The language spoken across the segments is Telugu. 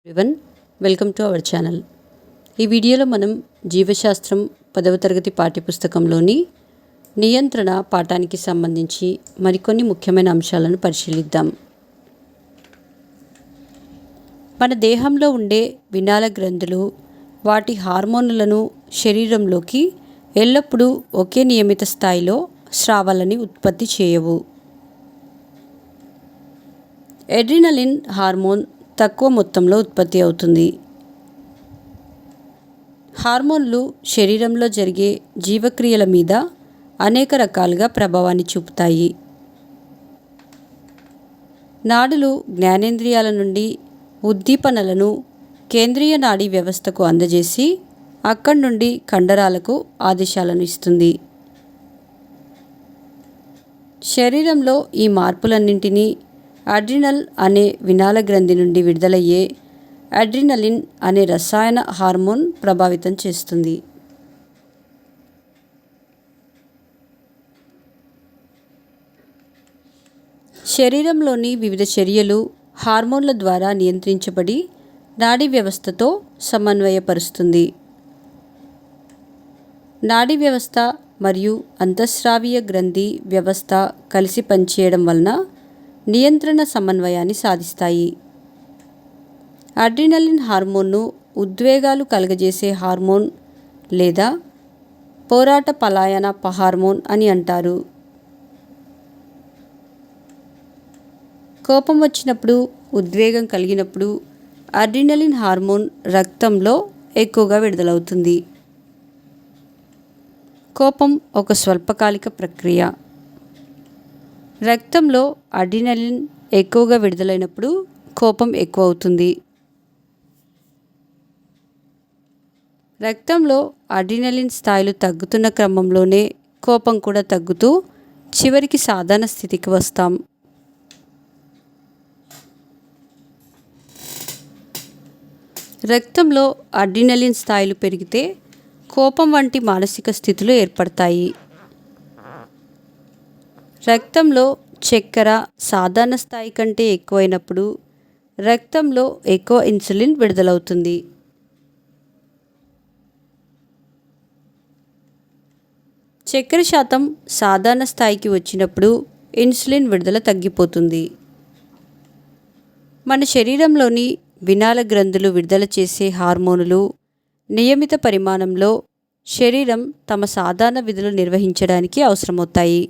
Everyone, welcome to our channel. ఈ వీడియోలో మనం జీవశాస్త్రం 10వ తరగతి పాఠ్యపుస్తకంలోని నియంత్రణ పాఠానికి సంబంధించి మరికొన్ని ముఖ్యమైన అంశాలను పరిశీలిద్దాం. మన దేహంలో ఉండే వినాల గ్రంథులు వాటి హార్మోన్లను శరీరంలోకి ఎల్లప్పుడూ ఒకే నియమిత స్థాయిలో స్రావాలని ఉత్పత్తి చేయవు. ఎడ్రినలిన్ హార్మోన్ తక్కువ మొత్తంలో ఉత్పత్తి అవుతుంది. హార్మోన్లు శరీరంలో జరిగే జీవక్రియల మీద అనేక రకాలుగా ప్రభావాన్ని చూపుతాయి. నాడులు జ్ఞానేంద్రియాల నుండి ఉద్దీపనలను కేంద్రీయ నాడీ వ్యవస్థకు అందజేసి అక్కడి నుండి కండరాలకు ఆదేశాలను ఇస్తుంది. శరీరంలో ఈ మార్పులన్నింటినీ అడ్రినల్ అనే వినాల గ్రంథి నుండి విడుదలయ్యే అడ్రినలిన్ అనే రసాయన హార్మోన్ ప్రభావితం చేస్తుంది. శరీరంలోని వివిధ చర్యలు హార్మోన్ల ద్వారా నియంత్రించబడి నాడీ వ్యవస్థతో సమన్వయపరుస్తుంది. నాడీ వ్యవస్థ మరియు అంతఃస్రావీయ గ్రంథి వ్యవస్థ కలిసి పనిచేయడం వలన నియంత్రణ సమన్వయాన్ని సాధిస్తాయి. అడ్రినలిన్ హార్మోన్ను ఉద్వేగాలు కలుగజేసే హార్మోన్ లేదా పోరాట పలాయన హార్మోన్ అని అంటారు. కోపం వచ్చినప్పుడు, ఉద్వేగం కలిగినప్పుడు అడ్రినలిన్ హార్మోన్ రక్తంలో ఎక్కువగా విడుదలవుతుంది. కోపం ఒక స్వల్పకాలిక ప్రక్రియ. రక్తంలో అడ్రినలిన్ ఎక్కువగా విడుదలైనప్పుడు కోపం ఎక్కువ అవుతుంది. రక్తంలో అడ్రినలిన్ స్థాయిలు తగ్గుతున్న క్రమంలోనే కోపం కూడా తగ్గుతూ చివరికి సాధారణ స్థితికి వస్తాం. రక్తంలో అడ్రినలిన్ స్థాయిలు పెరిగితే కోపం వంటి మానసిక స్థితులు ఏర్పడతాయి. రక్తంలో చక్కెర సాధారణ స్థాయి కంటే ఎక్కువైనప్పుడు రక్తంలో ఎక్కువ ఇన్సులిన్ విడుదలవుతుంది. చక్కెర శాతం సాధారణ స్థాయికి వచ్చినప్పుడు ఇన్సులిన్ విడుదల తగ్గిపోతుంది. మన శరీరంలోని వినాల గ్రంథులు విడుదల చేసే హార్మోనులు నియమిత పరిమాణంలో శరీరం తమ సాధారణ విధులు నిర్వహించడానికి అవసరమవుతాయి.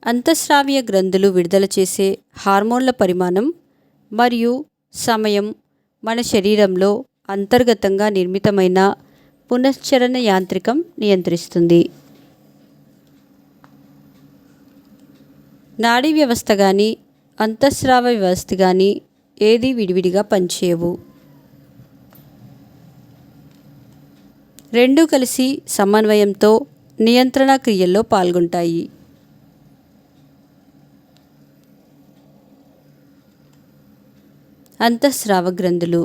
అంతఃస్రావీయ గ్రంథులు విడుదల చేసే హార్మోన్ల పరిమాణం మరియు సమయం మన శరీరంలో అంతర్గతంగా నిర్మితమైన పునశ్చరణ యాంత్రికం నియంత్రిస్తుంది. నాడీ వ్యవస్థ కానీ అంతఃస్రావ వ్యవస్థ కానీ ఏది విడివిడిగా పనిచేయవు. రెండూ కలిసి సమన్వయంతో నియంత్రణ క్రియల్లో పాల్గొంటాయి. అంతఃస్రావ గ్రంథులు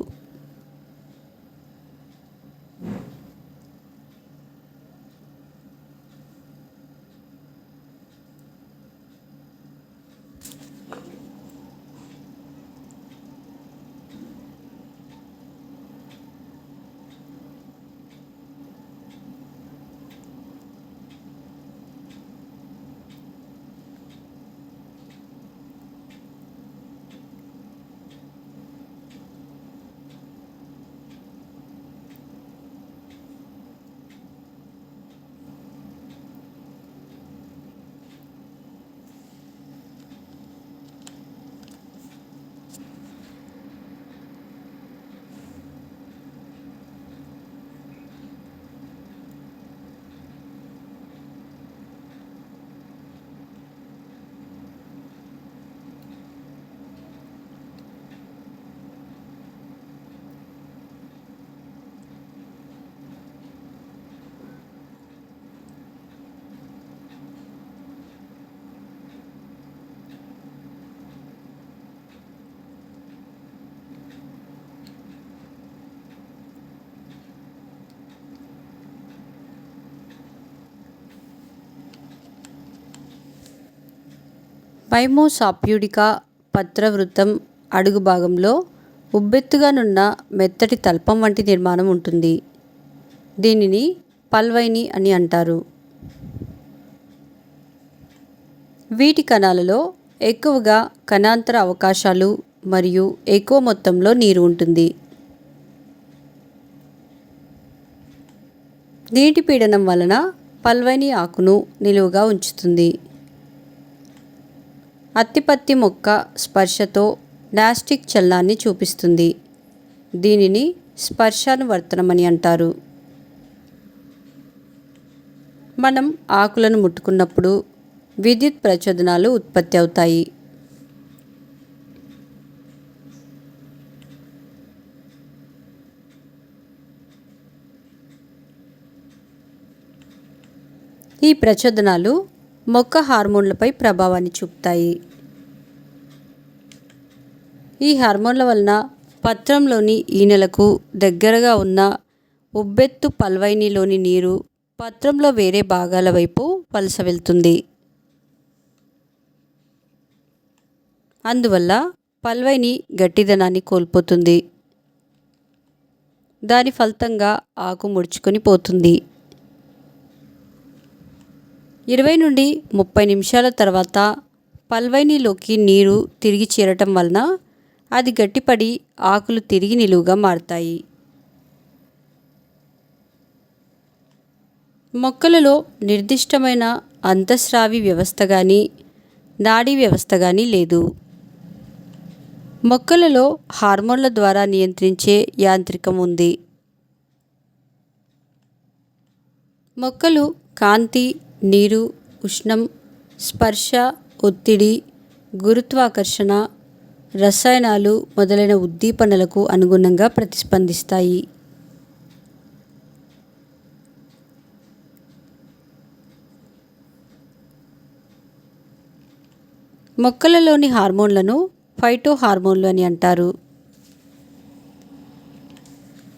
పైమోసాప్యూడికా పత్రవృతం అడుగు భాగంలో ఉబ్బెత్తుగానున్న మెత్తటి తల్పం వంటి నిర్మాణం ఉంటుంది. దీనిని పల్వైని అని అంటారు. వీటి కణాలలో ఎక్కువగా కణాంతర అవకాశాలు మరియు ఎక్కువ మొత్తంలో నీరు ఉంటుంది. నీటి పీడనం వలన పల్వైని ఆకును నిలువుగా ఉంచుతుంది. అత్తిపత్తి మొక్క స్పర్శతో నాస్టిక్ చలనాన్ని చూపిస్తుంది. దీనిని స్పర్శానువర్తనం అని అంటారు. మనం ఆకులను ముట్టుకున్నప్పుడు విద్యుత్ ప్రచోదనాలు ఉత్పత్తి అవుతాయి. ఈ ప్రచోదనాలు మొక్క హార్మోన్లపై ప్రభావాన్ని చూపుతాయి. ఈ హార్మోన్ల వలన పత్రంలోని ఈనెలకు దగ్గరగా ఉన్న ఉబ్బెత్తు పల్వైనిలోని నీరు పత్రంలో వేరే భాగాల వైపు వలస వెళ్తుంది. అందువల్ల పల్వైని గట్టిదనాన్ని కోల్పోతుంది. దాని ఫలితంగా ఆకు ముడుచుకొని పోతుంది. 20 నుండి 30 నిమిషాల తర్వాత పల్వైనిలోకి నీరు తిరిగి చేరటం వలన అది గట్టిపడి ఆకులు తిరిగి నిలువుగా మారతాయి. మొక్కలలో నిర్దిష్టమైన అంతఃస్రావి వ్యవస్థ కానీ నాడీ వ్యవస్థ కానీ లేదు. మొక్కలలో హార్మోన్ల ద్వారా నియంత్రించే యాంత్రికం ఉంది. మొక్కలు కాంతి, నీరు, ఉష్ణం, స్పర్శ, ఒత్తిడి, గురుత్వాకర్షణ, రసాయనాలు మొదలైన ఉద్దీపనలకు అనుగుణంగా ప్రతిస్పందిస్తాయి. మొక్కలలోని హార్మోన్లను ఫైటో హార్మోన్లు అని అంటారు.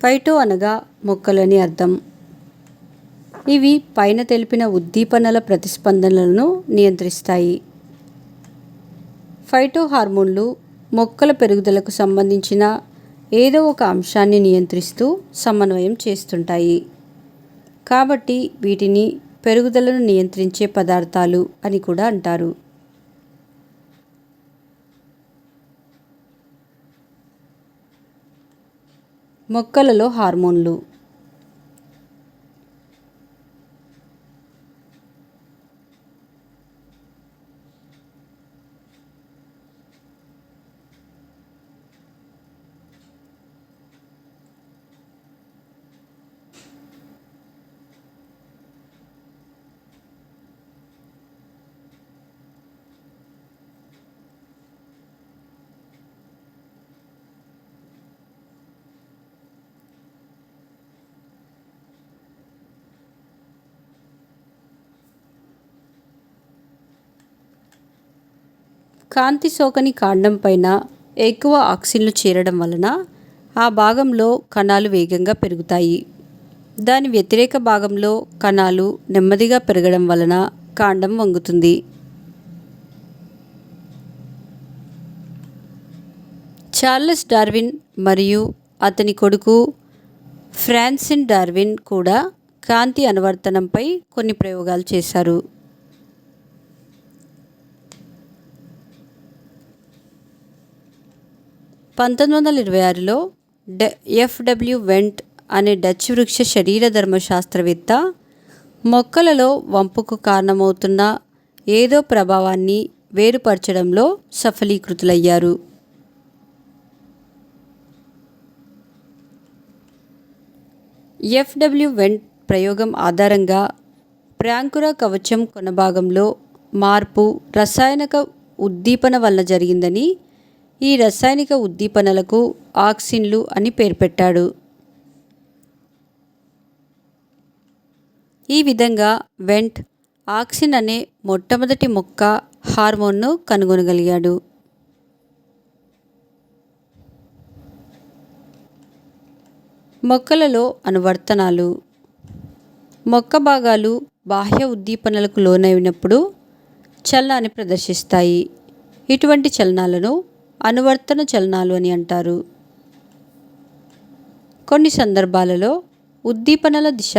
ఫైటో అనగా మొక్కలు అని అర్థం. ఇవి పైన తెలిపిన ఉద్దీపనల ప్రతిస్పందనలను నియంత్రిస్తాయి. ఫైటో హార్మోన్లు మొక్కల పెరుగుదలకు సంబంధించిన ఏదో ఒక అంశాన్ని నియంత్రిస్తూ సమన్వయం చేస్తుంటాయి. కాబట్టి వీటిని పెరుగుదలను నియంత్రించే పదార్థాలు అని కూడా అంటారు. మొక్కలలో హార్మోన్లు. కాంతి సోకని కాండం పైన ఎక్కువ ఆక్సిన్లు చేరడం వలన ఆ భాగంలో కణాలు వేగంగా పెరుగుతాయి. దాని వ్యతిరేక భాగంలో కణాలు నెమ్మదిగా పెరగడం వలన కాండం వంగుతుంది. చార్లెస్ డార్విన్ మరియు అతని కొడుకు ఫ్రాన్సిస్ డార్విన్ కూడా కాంతి అనువర్తనంపై కొన్ని ప్రయోగాలు చేశారు. (1926) ఎఫ్డబ్ల్యూ వెంట్ అనే డచ్ వృక్ష శరీరధర్మ శాస్త్రవేత్త మొక్కలలో వంపుకు కారణమవుతున్న ఏదో ప్రభావాన్ని వేరుపరచడంలో సఫలీకృతులయ్యారు. ఎఫ్డబ్ల్యూ వెంట్ ప్రయోగం ఆధారంగా ప్రాంకుర కవచం కొనభాగంలో మార్పు రసాయనిక ఉద్దీపన వలన జరిగిందని, ఈ రసాయనిక ఉద్దీపనలకు ఆక్సిన్లు అని పేరు పెట్టాడు. ఈ విధంగా వెంట్ ఆక్సిన్ అనే మొట్టమొదటి మొక్క హార్మోన్ను కనుగొనగలిగాడు. మొక్కలలో అనువర్తనాలు. మొక్క భాగాలు బాహ్య ఉద్దీపనలకు లోనైనప్పుడు చలనాన్ని ప్రదర్శిస్తాయి. ఇటువంటి చలనాలను అనువర్తన చలనాలు అని అంటారు. కొన్ని సందర్భాలలో ఉద్దీపనల దిశ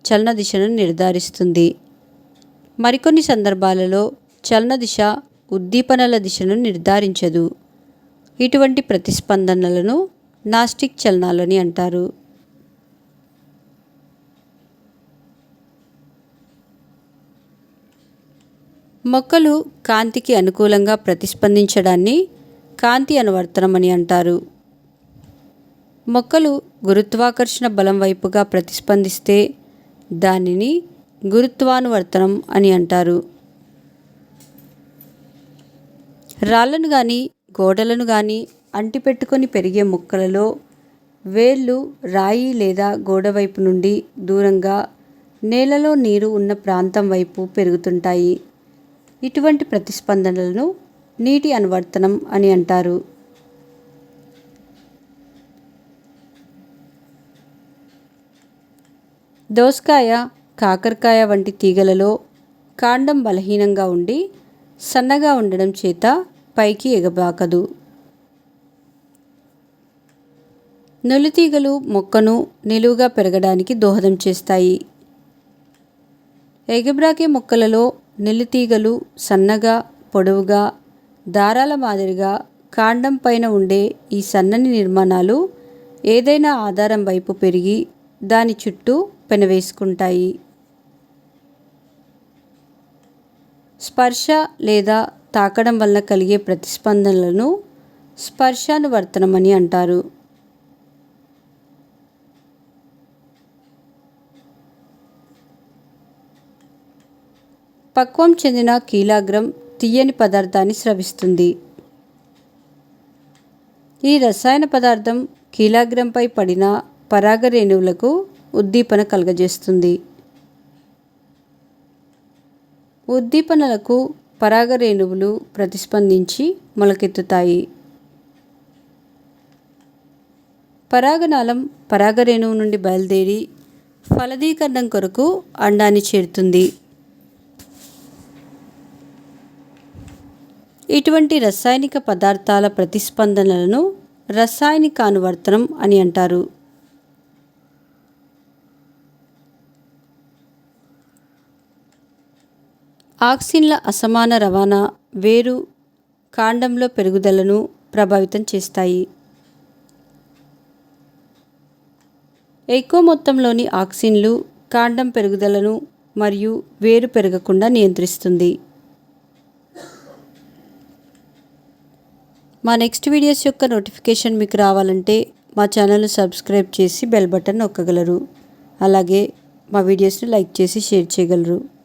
చలన దిశను నిర్ధారిస్తుంది. మరికొన్ని సందర్భాలలో చలన దిశ ఉద్దీపనల దిశను నిర్ధారించదు. ఇటువంటి ప్రతిస్పందనలను నాస్టిక్ చలనాలు అని అంటారు. మొక్కలు కాంతికి అనుకూలంగా ప్రతిస్పందించడాన్ని కాంతి అనువర్తనం అని అంటారు. మొక్కలు గురుత్వాకర్షణ బలం వైపుగా ప్రతిస్పందిస్తే దానిని గురుత్వానువర్తనం అని అంటారు. రాళ్లను కానీ గోడలను కానీ అంటిపెట్టుకొని పెరిగే మొక్కలలో వేళ్ళు రాయి లేదా గోడ వైపు నుండి దూరంగా నేలలో నీరు ఉన్న ప్రాంతం వైపు పెరుగుతుంటాయి. ఇటువంటి ప్రతిస్పందనలను నీటి అనువర్తనం అని అంటారు. దోసకాయ, కాకరకాయ వంటి తీగలలో కాండం బలహీనంగా ఉండి సన్నగా ఉండడం చేత పైకి ఎగబాకదు. నులితీగలు మొక్కను నిలువుగా పెరగడానికి దోహదం చేస్తాయి. ఎగబ్రాకే మొక్కలలో నిలితీగలు సన్నగా, పొడవుగా, దారాల మాదిరిగా కాండం పైన ఉండే ఈ సన్నని నిర్మాణాలు ఏదైనా ఆధారం వైపు పెరిగి దాని చుట్టూ పెనవేసుకుంటాయి. స్పర్శ లేదా తాకడం వలన కలిగే ప్రతిస్పందనలను స్పర్శానువర్తనం అని అంటారు. పక్వం చెందిన కీలాగ్రం తీయని పదార్థాన్ని స్రవిస్తుంది. ఈ రసాయన పదార్థం కీలాగ్రంపై పడిన పరాగరేణువులకు ఉద్దీపన కలుగజేస్తుంది. ఉద్దీపనలకు పరాగరేణువులు ప్రతిస్పందించి మొలకెత్తుతాయి. పరాగనాళం పరాగరేణువు నుండి బయలుదేరి ఫలదీకరణం కొరకు అండాన్ని చేరుతుంది. ఇటువంటి రసాయనిక పదార్థాల ప్రతిస్పందనలను రసాయనిక అనువర్తనం అని అంటారు. ఆక్సిన్ల అసమాన రవాణా వేరు కాండంలో పెరుగుదలను ప్రభావితం చేస్తాయి. ఎక్కువ మొత్తంలోని ఆక్సిన్లు కాండం పెరుగుదలను మరియు వేరు పెరగకుండా నియంత్రిస్తుంది. మా నెక్స్ట్ వీడియోస్ యొక్క నోటిఫికేషన్ మీకు రావాలంటే మా ఛానల్ను సబ్స్క్రైబ్ చేసి బెల్ బటన్ నొక్కగలరు. అలాగే మా వీడియోస్ని లైక్ చేసి షేర్ చేయగలరు.